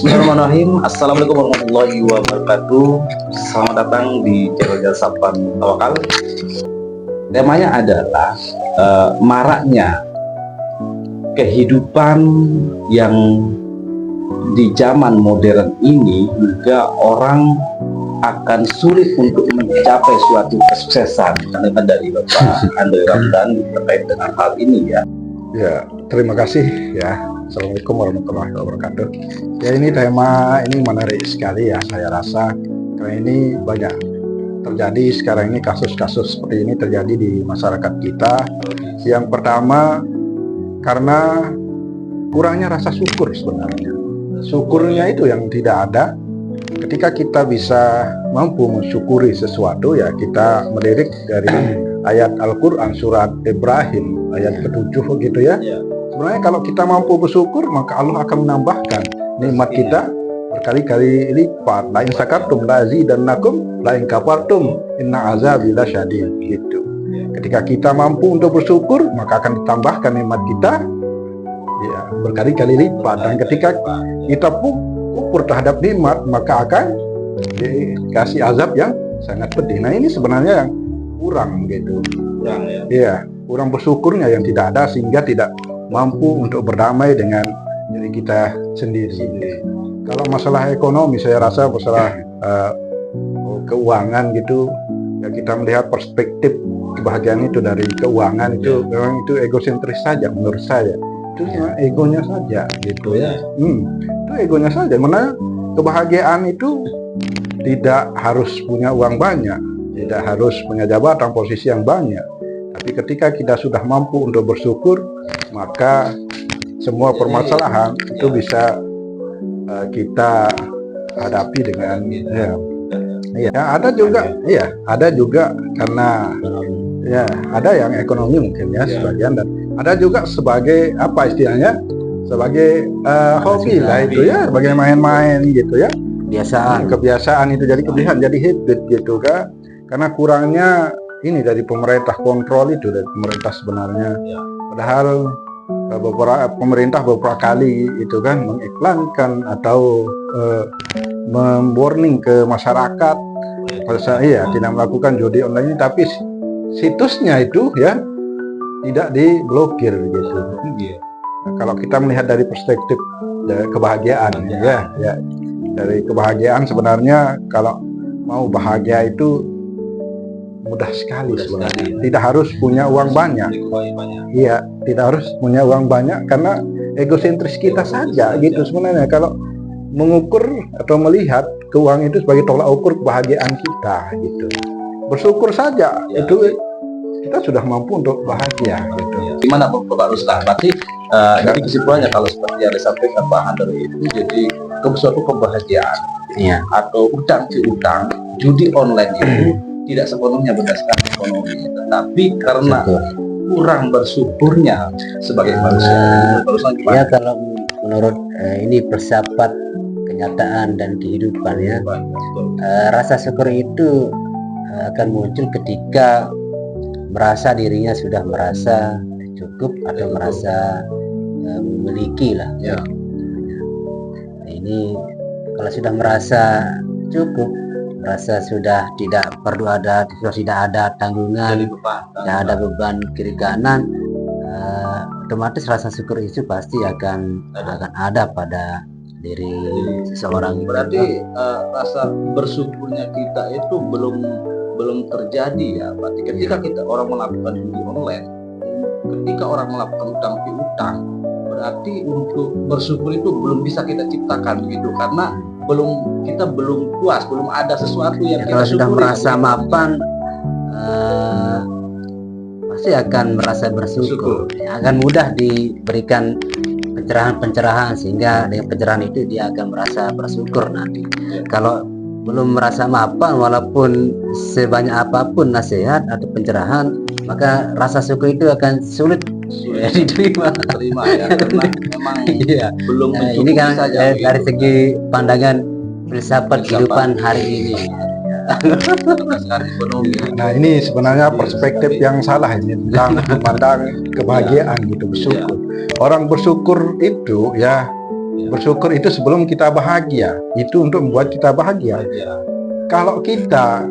Bismillahirrahmanirrahim. Assalamualaikum warahmatullahi wabarakatuh. Selamat datang di channel Sapan Tawakal. Temanya adalah maraknya kehidupan yang di zaman modern ini, hingga orang akan sulit untuk mencapai suatu kesuksesan. Karena dari Bapak Andre Ramdan terkait dengan hal ini ya. Ya, terima kasih ya. Assalamualaikum warahmatullahi wabarakatuh. Ya, ini tema ini menarik sekali ya, saya rasa, karena ini banyak terjadi sekarang ini, kasus-kasus seperti ini terjadi di masyarakat kita. Yang pertama, karena kurangnya rasa syukur sebenarnya. Syukurnya itu yang tidak ada. Ketika kita bisa mampu mensyukuri sesuatu, ya kita melirik dari ayat Al-Quran surat Ibrahim ayat ke-7 gitu ya. Sebenarnya kalau kita mampu bersyukur, maka Allah akan menambahkan nikmat kita berkali-kali lipat. La in syakartum la azidannakum, la in kafartum inna azabi lasyadid gitu. Ketika kita mampu untuk bersyukur, maka akan ditambahkan nikmat kita ya berkali-kali lipat. Dan ketika kita kufur terhadap nikmat, maka akan dikasih azab yang sangat pedih. Nah, ini sebenarnya yang kurang gitu. Iya, kurang bersyukurnya yang tidak ada, sehingga tidak mampu untuk berdamai dengan diri kita sendiri. Kalau masalah ekonomi, saya rasa masalah keuangan gitu, ya kita melihat perspektif kebahagiaan itu dari keuangan itu memang itu egosentris saja menurut saya. Itu cuma egonya saja gitu ya. Itu egonya saja. Mana kebahagiaan itu tidak harus punya uang banyak, tidak harus punya jabatan posisi yang banyak. Tapi ketika kita sudah mampu untuk bersyukur, maka semua permasalahan itu bisa kita hadapi dengan ada juga karena ya ada yang ekonomi mungkin ya sebagian, dan ada juga sebagai apa istilahnya, sebagai hobi lah itu ya, sebagai main-main gitu ya, kebiasaan itu jadi kebiasaan, jadi habit gitu kan. Karena kurangnya ini dari pemerintah, kontrol itu dari pemerintah sebenarnya. Padahal pemerintah beberapa kali itu kan mengiklankan atau memwarning ke masyarakat, tidak melakukan judi online, tapi situsnya itu ya tidak diblokir gitu. Nah, kalau kita melihat dari perspektif dari kebahagiaan ya, dari kebahagiaan sebenarnya kalau mau bahagia itu mudah sekali sebenarnya. Tidak harus punya uang banyak. Iya, tidak harus punya uang banyak, karena egosentris kita saja gitu sebenarnya. Kalau mengukur atau melihat keuangan itu sebagai tolak ukur kebahagiaan kita gitu. Bersyukur saja itu kita sudah mampu untuk bahagia gitu. Gimana Bapak Rustam? Berarti jadi kesimpulannya kalau seperti yang disampaikan Pak Andre itu, jadi suatu kebahagiaan atau utang piutang, judi online itu tidak sepenuhnya berdasarkan ekonomi, tetapi karena kurang bersyukurnya sebagai manusia. Ya, kalau menurut ini filsafat kenyataan dan kehidupan ya, rasa syukur itu akan muncul ketika merasa dirinya sudah merasa cukup atau merasa memiliki lah. Nah, ini kalau sudah merasa cukup, merasa sudah tidak perlu ada, sudah tidak ada tanggungan, tidak ada beban kiri kanan, otomatis rasa syukur itu pasti akan ada pada diri seseorang. Berarti rasa bersyukurnya kita itu belum terjadi ya. Berarti ketika kita orang melakukan judi online, ketika orang melakukan utang piutang, berarti untuk bersyukur itu belum bisa kita ciptakan gitu, karena kita belum puas, belum ada sesuatu yang kita kalau sudah syukuri. merasa mapan, pasti akan merasa bersyukur. Akan mudah diberikan pencerahan-pencerahan, sehingga dengan pencerahan itu dia akan merasa bersyukur nanti. Kalau belum merasa mapan, walaupun sebanyak apapun nasihat atau pencerahan, maka rasa syukur itu akan sulit diterima ya, karena memang belum mencukupi. Ini kan saja, dari segi pandangan filsafat kehidupan hari ini. Nah, ini sebenarnya perspektif yang salah ini tentang memandang kebahagiaan gitu, bersyukur. Orang bersyukur itu ya Bersyukur itu sebelum kita bahagia, itu untuk membuat kita bahagia. Kalau kita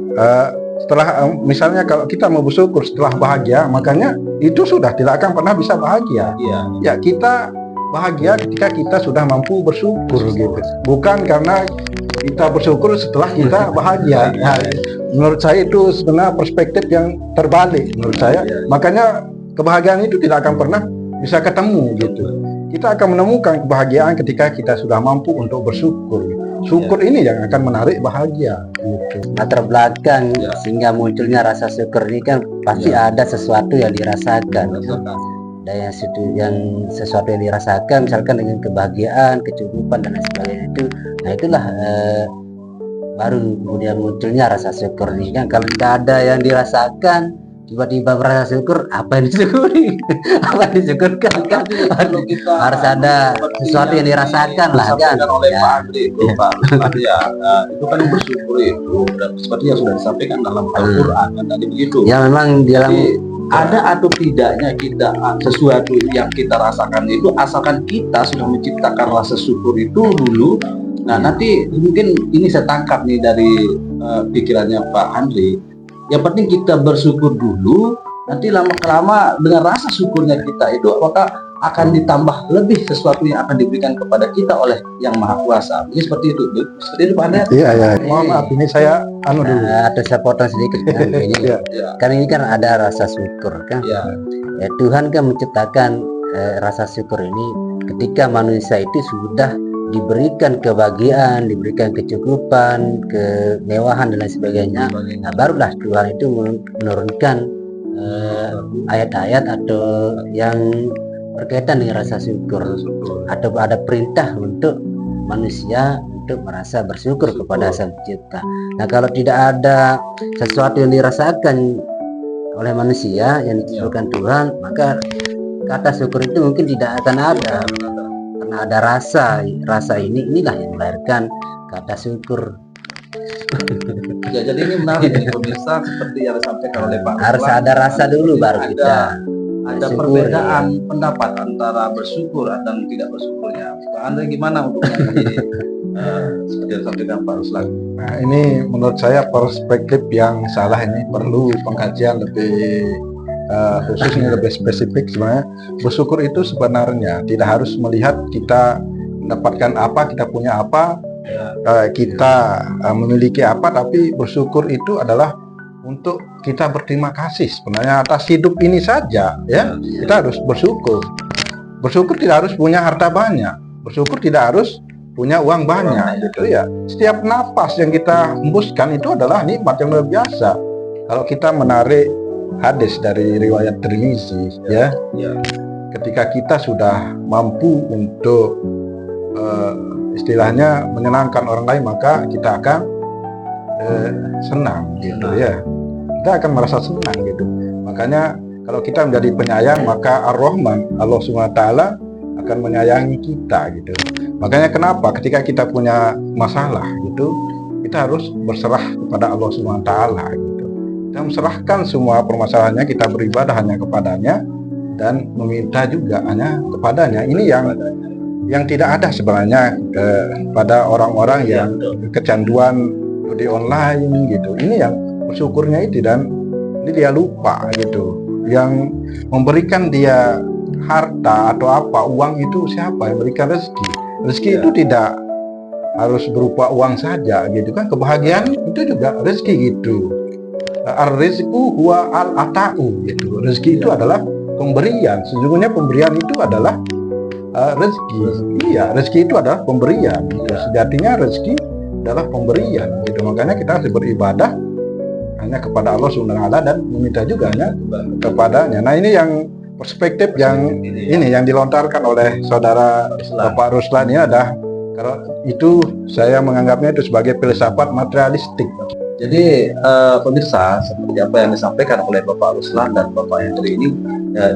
misalnya kalau kita mau bersyukur setelah bahagia, makanya itu sudah tidak akan pernah bisa bahagia. Ya, kita bahagia ketika kita sudah mampu bersyukur gitu. Bukan karena kita bersyukur setelah kita bahagia. Nah, menurut saya itu sebenarnya perspektif yang terbalik menurut saya. Makanya kebahagiaan itu tidak akan pernah bisa ketemu gitu. Kita akan menemukan kebahagiaan ketika kita sudah mampu untuk bersyukur. Syukur ini yang akan menarik bahagia gitu. Latar belakang sehingga munculnya rasa syukur ini kan pasti ada sesuatu yang dirasakan. Dan yang sesuatu yang dirasakan, misalkan dengan kebahagiaan, kecukupan dan lain sebagainya itu, nah itulah baru kemudian munculnya rasa syukur ini kan. Kalau tidak ada yang dirasakan, tiba-tiba merasa syukur, apa yang disyukuri? Apa yang disyukurkan kan? Harus ada sesuatu yang dirasakan lah kan. Oleh Pak Andri itu, Pak itu kan bersyukur itu seperti yang sudah disampaikan dalam Al-Quran kan tadi begitu. Ya memang di dalam ada atau tidaknya kita sesuatu yang kita rasakan itu asalkan kita sudah menciptakan rasa syukur itu dulu. Nah nanti mungkin ini saya tangkap nih dari pikirannya Pak Andri. Yang penting kita bersyukur dulu. Nanti lama-lama dengan rasa syukurnya kita itu apakah akan ditambah lebih sesuatu yang akan diberikan kepada kita oleh Yang Maha Kuasa. Ini seperti itu Pak Andri. Iya. Mohon maaf ini saya dulu. Ada saya potong sedikit kan ini. Kan ini kan ada rasa syukur kan. Ya, Tuhan kan menciptakan rasa syukur ini ketika manusia itu sudah diberikan kebahagiaan, diberikan kecukupan, kemewahan dan lain sebagainya. Nah, barulah Tuhan itu menurunkan ayat-ayat atau yang berkaitan dengan rasa syukur. Atau ada perintah untuk manusia untuk merasa bersyukur kepada Sang Pencipta. Nah, kalau tidak ada sesuatu yang dirasakan oleh manusia yang diciptakan Tuhan, maka kata syukur itu mungkin tidak akan ada. Karena ada rasa inilah yang melahirkan kata syukur. Ya, jadi ini menarik nih pemirsa, seperti yang disampaikan oleh Pak. Harus ada rasa dulu baru kita. Ada perbedaan pendapat antara bersyukur dan tidak bersyukurnya. Pak Andri gimana untuk menanggapi seperti yang disampaikan Pak Ruslan? Nah, ini menurut saya perspektif yang salah, ini perlu pengkajian lebih khususnya lebih spesifik. Sebenarnya bersyukur itu sebenarnya tidak harus melihat kita mendapatkan apa, kita punya apa, kita memiliki apa, tapi bersyukur itu adalah untuk kita berterima kasih sebenarnya atas hidup ini saja ya. Kita harus bersyukur. Bersyukur tidak harus punya harta banyak, bersyukur tidak harus punya uang banyak gitu ya. Setiap napas yang kita hembuskan itu adalah nikmat yang luar biasa. Kalau kita menarik hadis dari riwayat Tirmizi ya, ketika kita sudah mampu untuk istilahnya menyenangkan orang lain, maka kita akan senang gitu ya. Kita akan merasa senang gitu. Makanya kalau kita menjadi penyayang, maka Ar-Rahman, Allah SWT akan menyayangi kita gitu. Makanya kenapa ketika kita punya masalah gitu, kita harus berserah kepada Allah SWT gitu. Kita serahkan semua permasalahannya, kita beribadah hanya kepadanya dan meminta juga hanya kepadanya. Ini yang tidak ada sebenarnya pada orang-orang yang kecanduan judi online gitu. Ini yang bersyukurnya itu, dan ini dia lupa gitu. Yang memberikan dia harta atau apa, uang itu siapa yang berikan rezeki? Rezeki itu tidak harus berupa uang saja gitu kan. Kebahagiaan itu juga rezeki gitu. Ar-rizqu huwa al-ata'u gitu. Rezeki itu adalah pemberian. Sesungguhnya pemberian itu adalah rezeki. Iya, rezeki itu adalah pemberian gitu. Sejatinya rezeki adalah pemberian gitu. Makanya kita harus beribadah hanya kepada Allah SWT dan meminta juga hanya kepadanya. Nah, ini yang perspektif yang ini yang dilontarkan oleh saudara Bapak Ruslan ini ada. Kalau itu saya menganggapnya itu sebagai filsafat materialistik. Jadi pemirsa, seperti apa yang disampaikan oleh Bapak Ruslan dan Bapak Hendri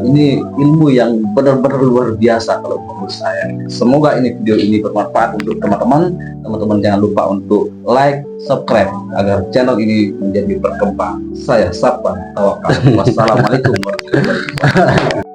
ini ilmu yang benar-benar luar biasa kalau menurut saya. Semoga ini video ini bermanfaat untuk teman-teman. Teman-teman jangan lupa untuk like, subscribe agar channel ini menjadi berkembang. Saya Sapan Tawakal. Wassalamualaikum warahmatullahi wabarakatuh.